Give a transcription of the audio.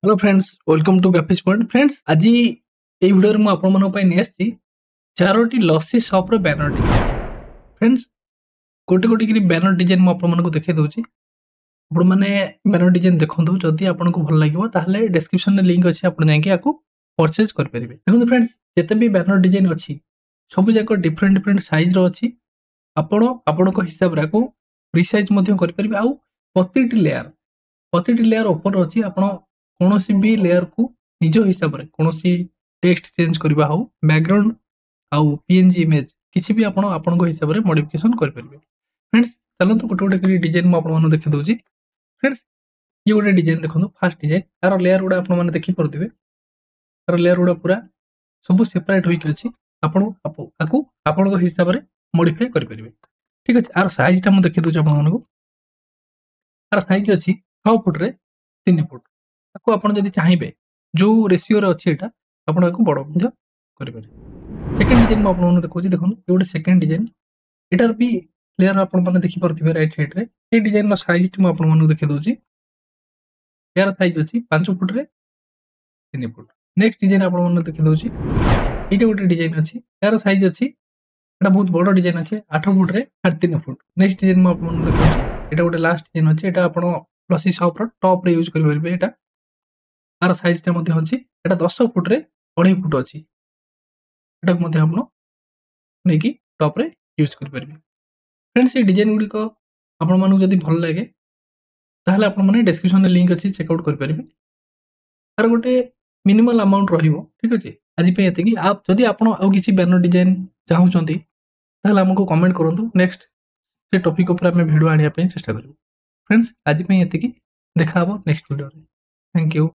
Hello friends, welcome to Graphics Point. Friends, आज এই ভিডিওରେ ମୁଁ ଆପଣମାନଙ୍କ ପାଇଁ ନେଇ ଆସିଛି ଚାରୋଟି ଲସି ସପର ବ୍ୟାନର ଡିଜାଇନ। फ्रेंड्स, ଗୋଟେ ଗୋଟେ କରି ବ୍ୟାନର ଡିଜାଇନ ମୁଁ ଆପଣମାନଙ୍କୁ ଦେଖାଇ ଦଉଛି। ଆପଣମାନେ ବ୍ୟାନର ଡିଜାଇନ ଦେଖନ୍ତୁ। ଯଦି ଆପଣଙ୍କୁ ଭଲ ଲାଗିବ ତାହେଲେ ଡେସ୍କ୍ରିପସନରେ ଲିଙ୍କ ଅଛି, ଆପଣ ଯାଇକି ଆକୁ ପରଚେଜ କରିପାରିବେ। ଦେଖନ୍ତୁ फ्रेंड्स, ଯେତେ ବି ବ୍ୟାନର ଡିଜାଇନ ଅଛି ସବୁ ଯାକ ଡିଫରେଣ୍ଟ ଡିଫରେଣ୍ଟ ସାଇଜର ଅଛି। ଆପଣ ଆପଣଙ୍କ ହିସାବରେ ଆକୁ ରିସାଇଜ ମଧ୍ୟ କରିପାରିବେ। ଆଉ ପ୍ରତିଟି ଲେୟାର ଉପରେ ଅଛି। ଆପଣ କୌଣସି ବି ଲେୟାର को निज हिसाब से कौन टेक्स्ट चेंज करवा हो, बैकग्राउंड आउ पीएनजी इमेज किसी भी आपण हिसाब से मॉडिफिकेशन कर परिबे। फ्रेंड्स, चलନ୍ତୁ गोटे गोटे डिजाइन मु आपण माने देखि दउची। फ्रेंड्स, ये गोटे डिजाइन देखंतु। फर्स्ट डिजाइन यार लेयर गुडा आपण माने देखि परथिबे। यार लेयर गुडा पूरा सब सेपरेट होई के अछि। आपण आकु आपण हिसाब से मॉडिफाई कर परिबे। ठीक अछि। यार साइज ता मु देखि दउची आपण मानको। यार साइज अछि 6 फुट रे 3 फुट। ताको आपण जदि चाहिबे जो रेशियो रे अछि एटा आपण को बड़ ମଧ୍ୟ କରିପାରିବେ। सेकंड डिजाइन ମୁଁ ଆପଣମାନଙ୍କୁ ଦେଖଉଛି। ଦେଖନ୍ତୁ ଏ ଗୋଟେ सेकंड डिजाइन। ଏଟାର ବି ଲେୟର ଆପଣ ମାନେ ଦେଖି ପାରୁଥିବେ ରାଇଟ ସାଇड ରେ। ଏ डिजाइन ର ସାଇଜ ଟି ମୁଁ ଆପଣମାନଙ୍କୁ ଦେଖେଇ ଦଉଛି। ଏହାର ସାଇଜ ଅଛି 5 ଫୁଟ ରେ 3 ଫୁଟ। नेक्स्ट डिजाइन आपण ମାନେ ଦେଖେଇ ଦଉଛି। ଏଇଟା ଗୋଟେ डिजाइन ଅଛି। ଏହାର ସାଇଜ ଅଛି, ଏଟା ବହୁତ ବଡ଼ डिजाइन ଅଛି 8 फुट रे 3 फुट। नेक्स्ट डिजाइन ମୁଁ ଆପଣମାନଙ୍କୁ ଦେଖଉଛି। ଏଟା ଗୋଟେ लास्ट डिजाइन ଅଛି। एटा आपण लसी शॉप ର टॉप रे यूज କରିପାରିବେ। एटा तार साइज टा मध्ये अछि। एटा 10 फुट रे 2.5 फुट अछि। एटा मध्ये आपण नेकी टॉप रे यूज कर परिबे। फ्रेंड्स, ये डिजाइन गुडी को आपण मानु जदी भल लागे ताहले आपण माने डिस्क्रिप्शन रे लिंक अछि, चेक आउट कर परिबे। तार गोटे मिनिमल अमाउंट रहिबो। ठीक अछि। आज पे एते कि आप जदी आपण आ किछि बैनर डिजाइन चाहू चंती ताहले हमको कमेंट करंतु। नेक्स्ट से टॉपिक ऊपर हम वीडियो आनिया पे चेष्टा करिबो। फ्रेंड्स, आज पे एते कि देखा हबो नेक्स्ट वीडियो रे। Thank you.